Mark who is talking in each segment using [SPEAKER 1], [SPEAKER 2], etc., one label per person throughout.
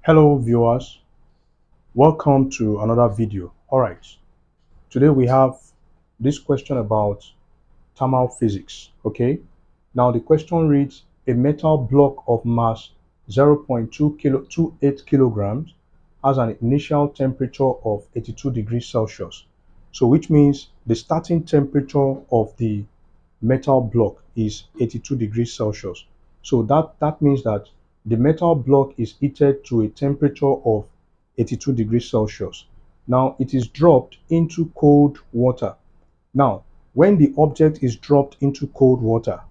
[SPEAKER 1] Hello viewers, welcome to another video. Alright, today we have this question about thermal physics. Okay, now the question reads, a metal block of mass 0.28 kilograms has an initial temperature of 82 degrees Celsius. So which means the starting temperature of the metal block is 82 degrees Celsius. So that means that the metal block is heated to a temperature of 82 degrees Celsius. Now it is dropped into cold water. Now, when the object is dropped into cold water,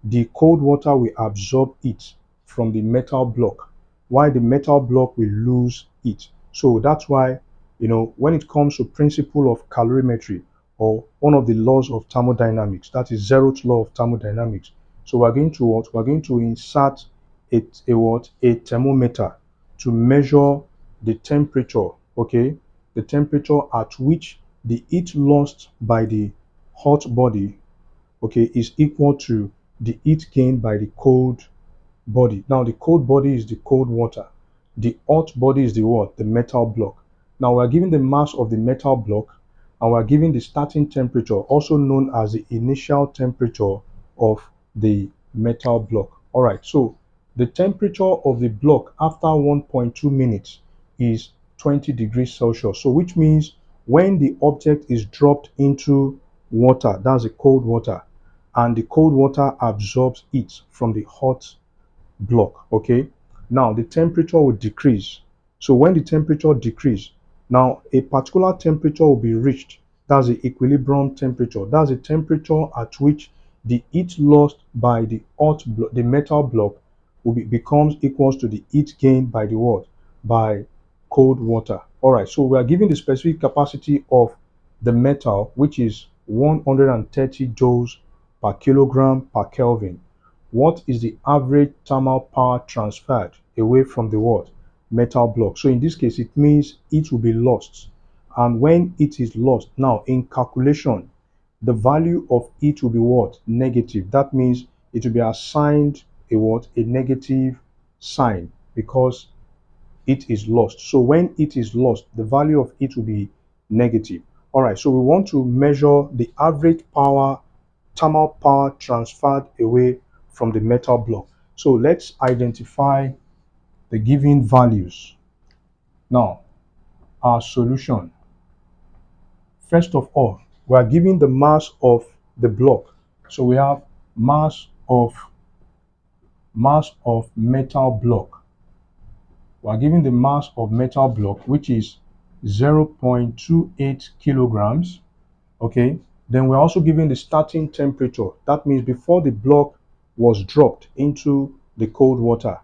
[SPEAKER 1] the cold water will absorb heat from the metal block, while the metal block will lose heat. So that's why, when it comes to principle of calorimetry or one of the laws of thermodynamics, that is zeroth law of thermodynamics. So we're going to what? We're going to insert a thermometer to measure the temperature, okay? The temperature at which the heat lost by the hot body, okay, is equal to the heat gained by the cold body. Now the cold body is the cold water. The hot body is the what? The metal block. Now we're given the mass of the metal block and we're given the starting temperature, also known as the initial temperature of the metal block. All right, so the temperature of the block after 1.2 minutes is 20 degrees Celsius. So which means when the object is dropped into water, that's the cold water, and the cold water absorbs heat from the hot block. Okay, now the temperature will decrease. So when the temperature decrease, now a particular temperature will be reached. That's the equilibrium temperature. That's the temperature at which the heat lost by the metal block becomes equals to the heat gained by the what? By cold water. All right, so we are given the specific capacity of the metal, which is 130 joules per kilogram per Kelvin. What is the average thermal power transferred away from the what? Metal block. So in this case, it means it will be lost. And when it is lost, now in calculation, the value of it will be what? Negative. That means it will be assigned a what? A negative sign because it is lost. So when it is lost, the value of it will be negative. All right, so we want to measure the average thermal power transferred away from the metal block. So let's identify the given values. Now, our solution. First of all, we are given the mass of the block. So we have mass of metal block. We are given the mass of metal block, which is 0.28 kilograms. Okay, then we're also given the starting temperature. That means before the block was dropped into the cold water,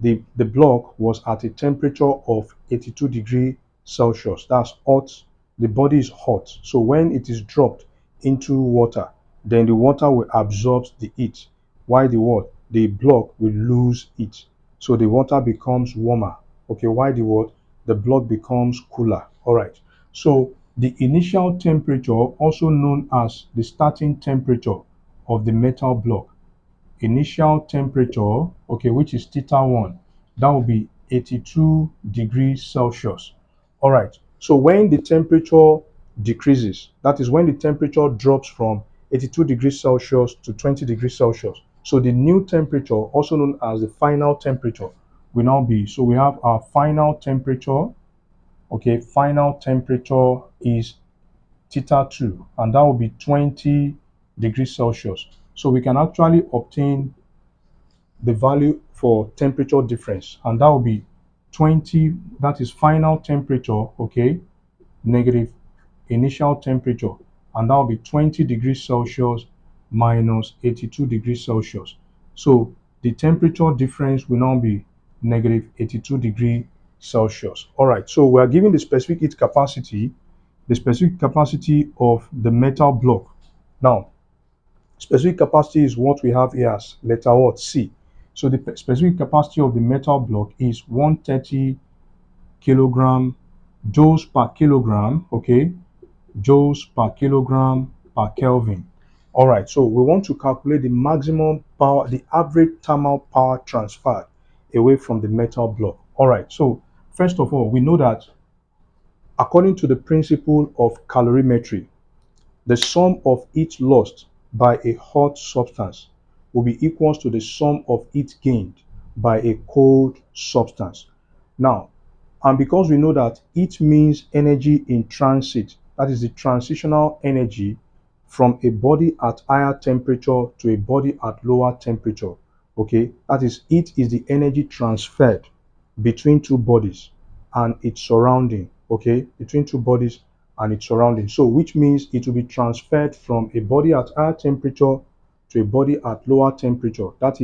[SPEAKER 1] the block was at a temperature of 82 degrees Celsius. That's hot. The body is hot. So when it is dropped into water, then the water will absorb the heat, while the block will lose heat. So the water becomes warmer. Okay, why the block becomes cooler. All right. So the initial temperature, also known as the starting temperature of the metal block, initial temperature, okay, which is theta1, that will be 82 degrees Celsius. All right. So when the temperature decreases, that is when the temperature drops from 82 degrees Celsius to 20 degrees Celsius. So the new temperature, also known as the final temperature, will now be, so we have our final temperature. Okay, final temperature is theta2, and that will be 20 degrees Celsius. So we can actually obtain the value for temperature difference, and that will be 20, that is final temperature, okay, negative initial temperature, and that will be 20 degrees Celsius minus 82 degrees Celsius. So the temperature difference will now be negative 82 degrees Celsius. All right, so we are given the specific heat capacity, the specific capacity of the metal block. Now, specific capacity is what we have here as letter what? C. So the specific capacity of the metal block is 130 kilogram joules per kilogram, okay, joules per kilogram per Kelvin. All right, so we want to calculate the maximum power, the average thermal power transferred away from the metal block. All right. So first of all, we know that according to the principle of calorimetry, the sum of heat lost by a hot substance will be equals to the sum of heat gained by a cold substance. Now, and because we know that heat means energy in transit, that is the transitional energy from a body at higher temperature to a body at lower temperature. Okay, that is, heat is the energy transferred between two bodies and its surrounding. Okay, between two bodies and its surrounding. So, which means it will be transferred from a body at higher temperature to a body at lower temperature. That's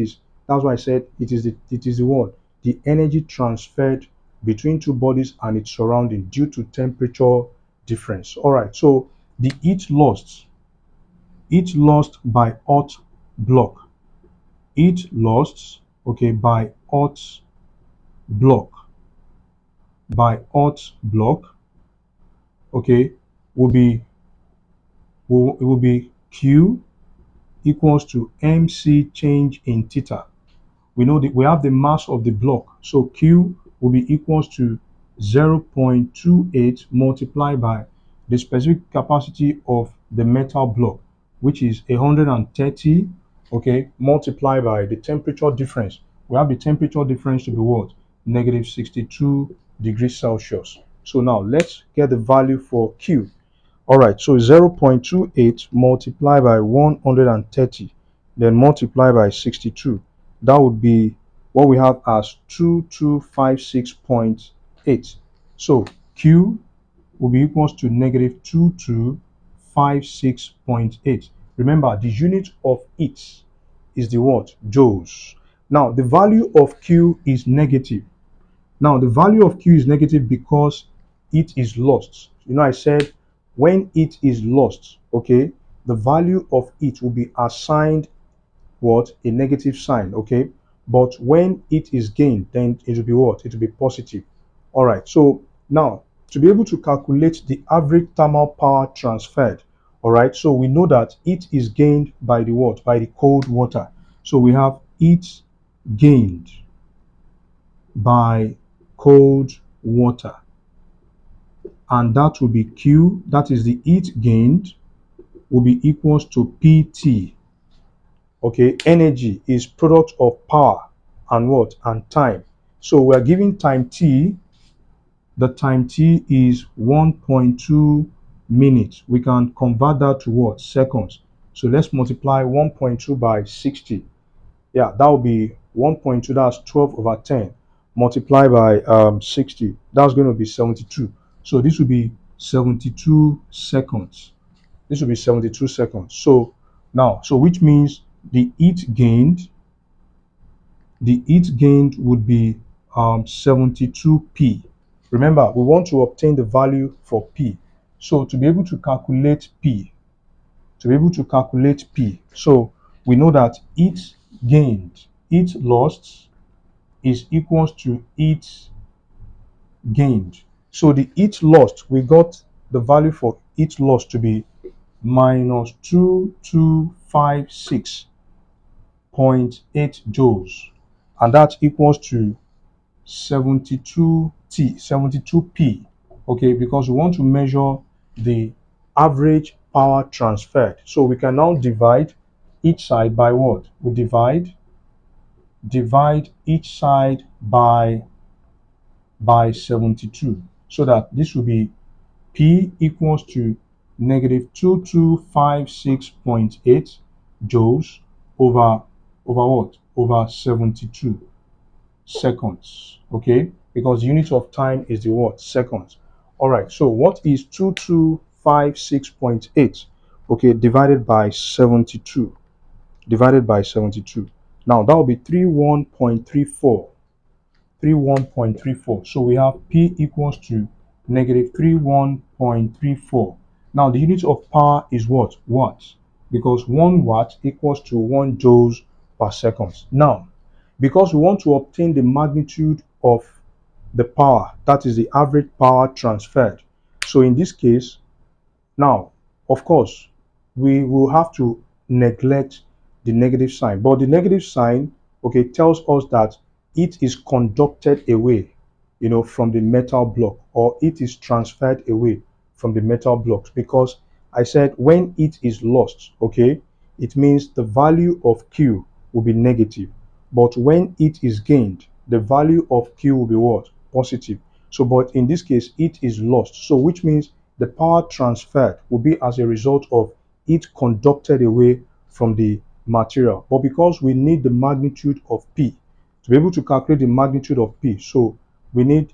[SPEAKER 1] why I said it is the what? The energy transferred between two bodies and its surrounding due to temperature difference. All right. So the heat lost by hot block, heat lost, okay, block by hot block, okay, will be it will be Q equals to MC change in theta. We know that we have the mass of the block, so Q will be equals to 0.28 multiplied by the specific capacity of the metal block, which is 130, okay, multiplied by the temperature difference. We have the temperature difference to be what? Negative 62 degrees Celsius. So now let's get the value for Q. All right, so 0.28 multiplied by 130, then multiply by 62. That would be what we have as 2256.8. So Q will be equals to negative 2256.8. Remember, the unit of heat is the what? Joules. Now, the value of Q is negative. Now, the value of Q is negative because it is lost. I said when it is lost, okay, the value of it will be assigned what? A negative sign, okay? But when it is gained, then it will be what? It will be positive. All right. So now, to be able to calculate the average thermal power transferred, all right, so we know that it is gained by the what? By the cold water. So we have it gained by cold water, and that will be Q, that is the heat gained, will be equals to PT. Okay, energy is product of power and what? And time. So we are giving time T. The time T is 1.2 minutes. We can convert that to what? Seconds. So let's multiply 1.2 by 60. Yeah, that will be 1.2, that's 12 over 10. Multiply by 60, that's going to be 72. So this will be 72 seconds. This will be 72 seconds. So now, so which means the heat gained would be 72p. Remember, we want to obtain the value for p. So to be able to calculate p, so we know that heat gained, heat lost is equals to heat gained. So the heat lost, we got the value for heat lost to be minus 2256.8 joules, and that equals to 72p. Okay, because we want to measure the average power transferred. So we can now divide each side by what? We divide each side by 72, so that this will be P equals to negative 2256.8 joules over what? Over 72 seconds. Okay, because the unit of time is the what? Seconds. All right, so what is 2256.8? Okay, divided by 72. Now that will be 31.34. So we have P equals to negative 31.34. Now the unit of power is what? Watts, because 1 watt equals to 1 joules per second. Now, because we want to obtain the magnitude of the power, that is the average power transferred. So in this case, now, of course, we will have to neglect the negative sign. But the negative sign, okay, tells us that it is conducted away. from the metal block, or it is transferred away from the metal blocks, because I said when it is lost, okay, it means the value of Q will be negative. But when it is gained, the value of Q will be what? Positive. So, but in this case, it is lost. So, which means the power transferred will be as a result of it conducted away from the material. But because we need the magnitude of P, to be able to calculate the magnitude of P, so we need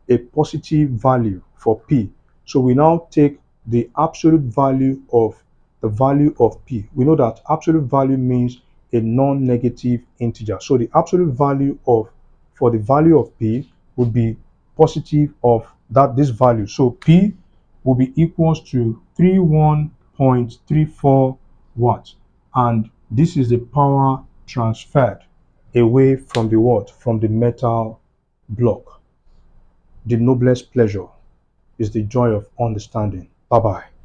[SPEAKER 1] a positive value for P. So we now take the absolute value of the value of P. We know that absolute value means a non-negative integer. So the absolute value of, for the value of P, would be positive of this value. So P will be equals to 31.34 watts. And this is the power transferred away from the what? From the metal block. The noblest pleasure is the joy of understanding. Bye bye.